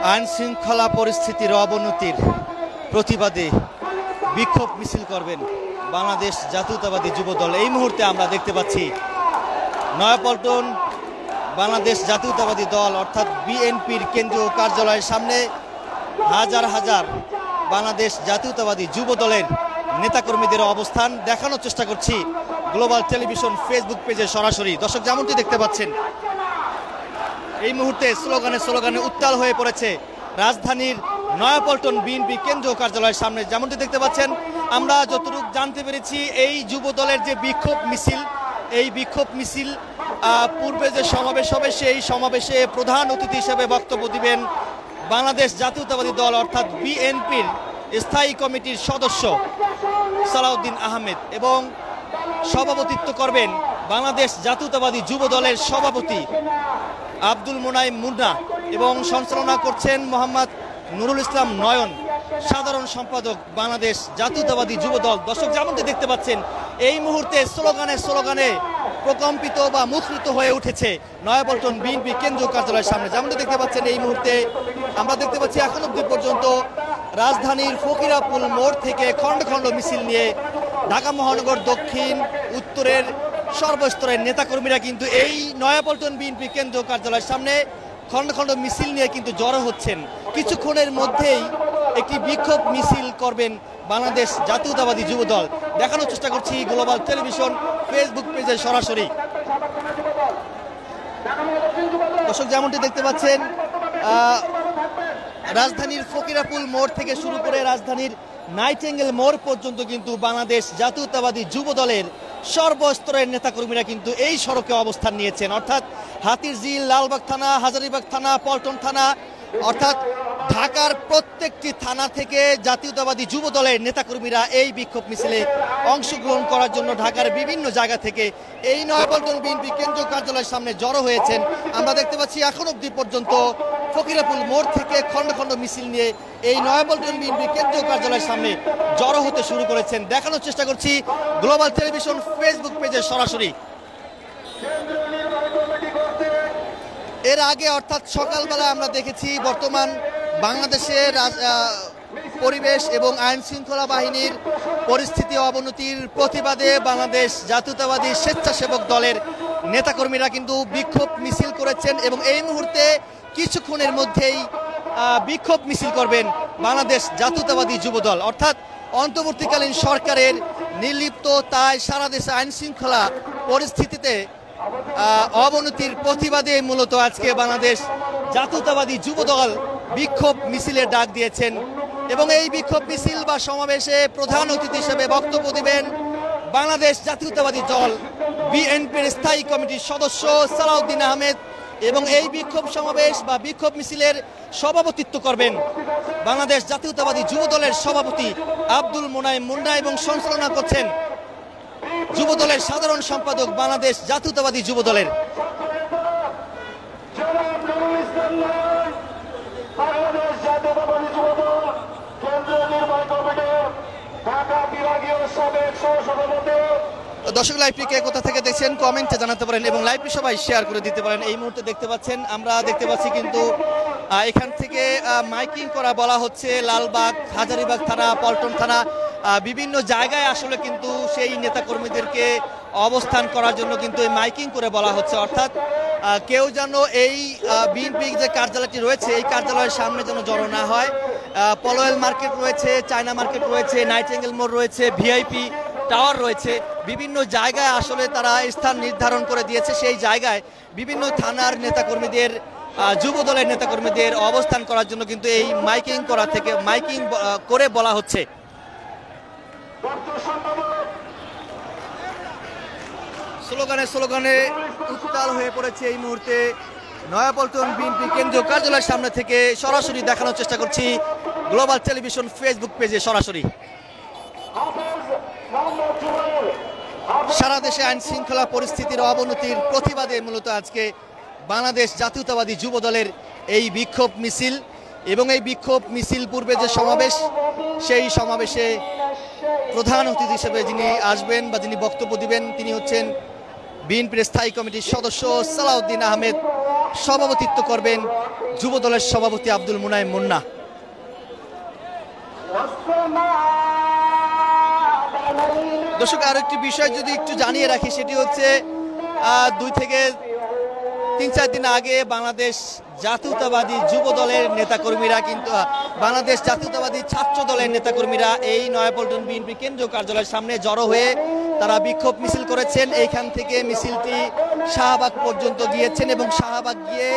আইন শৃঙ্খলা পরিস্থিতির অবনতির প্রতিবাদে বিক্ষোভ মিছিল করবেন বাংলাদেশ জাতীয়তাবাদী যুবদল। এই মুহূর্তে আমরা দেখতে পাচ্ছি নয়াপল্টন বাংলাদেশ জাতীয়তাবাদী দল অর্থাৎ বিএনপির কেন্দ্রীয় কার্যালয়ের সামনে হাজার হাজার বাংলাদেশ জাতীয়তাবাদী যুবদলের নেতাকর্মীদের অবস্থান দেখানোর চেষ্টা করছি গ্লোবাল টেলিভিশন ফেসবুক পেজে সরাসরি। দর্শক, যেমনটি দেখতে পাচ্ছেন এই মুহূর্তে স্লোগানে উত্তাল হয়ে পড়েছে রাজধানীর নয়াপল্টন বিএনপি কেন্দ্রীয় কার্যালয়ের সামনে। যেমনটি দেখতে পাচ্ছেন, আমরা যতটুকু জানতে পেরেছি এই যুবদলের যে বিক্ষোভ মিছিল, এই বিক্ষোভ মিছিল পূর্বে যে সমাবেশ হবে সেই সমাবেশে প্রধান অতিথি হিসেবে বক্তব্য দিবেন বাংলাদেশ জাতীয়তাবাদী দল অর্থাৎ বিএনপির স্থায়ী কমিটির সদস্য সালাউদ্দিন আহমেদ এবং সভাপতিত্ব করবেন বাংলাদেশ জাতীয়তাবাদী যুব দলের সভাপতি আব্দুল মোনাইম মুন্না এবং সঞ্চালনা করছেন মোহাম্মদ নুরুল ইসলাম নয়ন, সাধারণ সম্পাদক বাংলাদেশ জাতীয়তাবাদী যুব দল। দর্শক, যেমনটি দেখতে পাচ্ছেন এই মুহূর্তে স্লোগানে প্রকম্পিত বা মুখরিত হয়ে উঠেছে নয়াপল্টন বিএনপি কেন্দ্রীয় কার্যালয়ের সামনে। যেমনটি দেখতে পাচ্ছেন এই মুহূর্তে আমরা দেখতে পাচ্ছি এখন অবধি পর্যন্ত রাজধানীর ফকিরাপুল মোড় থেকে খণ্ড খণ্ড মিছিল নিয়ে ঢাকা মহানগর দক্ষিণ উত্তরের সর্বস্তরের নেতাকর্মীরা কিন্তু এই নয়াপল্টন বিএনপি কেন্দ্রীয় কার্যালয়ের সামনে খণ্ড খণ্ড মিছিল নিয়ে কিন্তু জড়ো হচ্ছেন। কিছুক্ষণের মধ্যেই একটি বিক্ষোভ মিছিল করবেন বাংলাদেশ জাতীয়তাবাদী যুব দল। দেখানোর চেষ্টা করছি গ্লোবাল টেলিভিশন ফেসবুক পেজে সরাসরি। দর্শক, যেমনটি দেখতে পাচ্ছেন রাজধানীর ফকিরাপুল মোড় থেকে শুরু করে রাজধানীর নাইটেঙ্গেল মোড় পর্যন্ত কিন্তু বাংলাদেশ জাতীয়তাবাদী যুব দলের সর্বস্তরের নেতাকর্মীরা কিন্তু এই সড়কে অবস্থান নিয়েছেন, অর্থাৎ হাতিরঝিল, লালবাগ থানা, হাজারীবাগ থানা, পল্টন থানা, অর্থাৎ ঢাকার প্রত্যেকটি থানা থেকে জাতীয়তাবাদী যুব দলের নেতাকর্মীরা এই বিক্ষোভ মিছিলে অংশগ্রহণ করার জন্য ঢাকার বিভিন্ন জায়গা থেকে এই নয়াপল্টন বিএনপি কেন্দ্রীয় কার্যালয়ের সামনে জড়ো হয়েছেন। আমরা দেখতে পাচ্ছি এখন অবধি পর্যন্ত ফকিরাপুল মোড় থেকে খণ্ড খণ্ড মিছিল নিয়ে এই নয়াপল্টন বিএনপি কেন্দ্রীয় কার্যালয়ের সামনে জড়ো হতে শুরু করেছেন। দেখানোর চেষ্টা করছি গ্লোবাল টেলিভিশন ফেসবুক পেজে সরাসরি। এর আগে অর্থাৎ সকালবেলা আমরা দেখেছি বর্তমান বাংলাদেশের পরিবেশ এবং আইন শৃঙ্খলা বাহিনীর পরিস্থিতি অবনতির প্রতিবাদে বাংলাদেশ জাতীয়তাবাদী স্বেচ্ছাসেবক দলের নেতাকর্মীরা কিন্তু বিক্ষোভ মিছিল করেছেন এবং এই মুহূর্তে কিছুক্ষণের মধ্যেই বিক্ষোভ মিছিল করবেন বাংলাদেশ জাতীয়তাবাদী যুব দল, অর্থাৎ অন্তর্বর্তীকালীন সরকারের নির্লিপ্ততায় সারা দেশে আইন শৃঙ্খলা পরিস্থিতিতে অবনতির প্রতিবাদে মূলত আজকে বাংলাদেশ জাতীয়তাবাদী যুব দল বিক্ষোভ মিছিলের ডাক দিয়েছেন এবং এই বিক্ষোভ মিছিল বা সমাবেশে প্রধান অতিথি হিসেবে বক্তব্য দিবেন বাংলাদেশ জাতীয়তাবাদী দল বিএনপির স্থায়ী কমিটির সদস্য সালাউদ্দিন আহমেদ এবং এই বিক্ষোভ সমাবেশ বা বিক্ষোভ মিছিলের সভাপতিত্ব করবেন বাংলাদেশ জাতীয়তাবাদী যুব দলের সভাপতি আব্দুল মোনাইম মুন্না এবং সঞ্চালনা করছেন যুব দলের সাধারণ সম্পাদক বাংলাদেশ জাতীয়তাবাদী যুব দলের। দর্শক, লাইভটি কে কোথা থেকে দেখছেন কমেন্টে জানাতে পারেন এবং লাইভটি সবাই শেয়ার করে দিতে পারেন। এই মুহূর্তে দেখতে পাচ্ছেন, আমরা দেখতে পাচ্ছি কিন্তু এখান থেকে মাইকিং করা বলা হচ্ছে লালবাগ, হাজারীবাগ থানা, পল্টন থানা, বিভিন্ন জায়গায় আসলে কিন্তু সেই নেতাকর্মীদেরকে অবস্থান করার জন্য কিন্তু এই মাইকিং করে বলা হচ্ছে, অর্থাৎ কেউ যেন এই বিএনপি যে কার্যালয়টি রয়েছে এই কার্যালয়ের সামনে যেন জড়ো না হয়। পলোয়েল মার্কেট রয়েছে, চায়না মার্কেট রয়েছে, নাইটেঙ্গেল মোড় রয়েছে, ভিআইপি টাওয়ার রয়েছে, বিভিন্ন জায়গায় আসলে তারা স্থান নির্ধারণ করে দিয়েছে। সেই জায়গায় বিভিন্ন থানার নেতাকর্মীদের, যুব দলের নেতাকর্মীদের অবস্থান করার জন্য কিন্তু এই মাইকিং করে বলা হচ্ছে। স্লোগানে উত্তাল হয়ে পড়েছে এই মুহূর্তে নয়াপল্টন বিএনপি কেন্দ্রীয় কার্যালয়ের সামনে থেকে সরাসরি দেখানোর চেষ্টা করছি গ্লোবাল টেলিভিশন ফেসবুক পেজে সরাসরি। সারা দেশে আইন শৃঙ্খলা পরিস্থিতির অবনতির প্রতিবাদে মূলত আজকে বাংলাদেশ জাতীয়তাবাদী যুব দলের এই বিক্ষোভ মিছিল এবং এই বিক্ষোভ মিছিল পূর্বে যে সমাবেশ সেই সমাবেশে প্রধান অতিথি হিসেবে যিনি আসবেন বা যিনি বক্তব্য দিবেন তিনি হচ্ছেন বিএনপির স্থায়ী কমিটির সদস্য সালাউদ্দিন আহমেদ সভাপতিত্ব করবেন যুব দলের সভাপতি আব্দুল মুনাইম মুন্না। দর্শক, আরো একটি বিষয় যদি একটু জানিয়ে রাখি, সেটি হচ্ছে 2 থেকে 3-4 দিন আগে বাংলাদেশ জাতীয়তাবাদী যুব দলের নেতাকর্মীরা কিন্তু বাংলাদেশ জাতীয়তাবাদী ছাত্র দলের নেতাকর্মীরা এই নয়াপল্টন বিএনপি কেন্দ্রীয় কার্যালয়ের সামনে জড়ো হয়ে তারা বিক্ষোভ মিছিল করেছেন। এইখান থেকে মিছিলটি শাহবাগ পর্যন্ত গিয়েছেন এবং শাহবাগ গিয়ে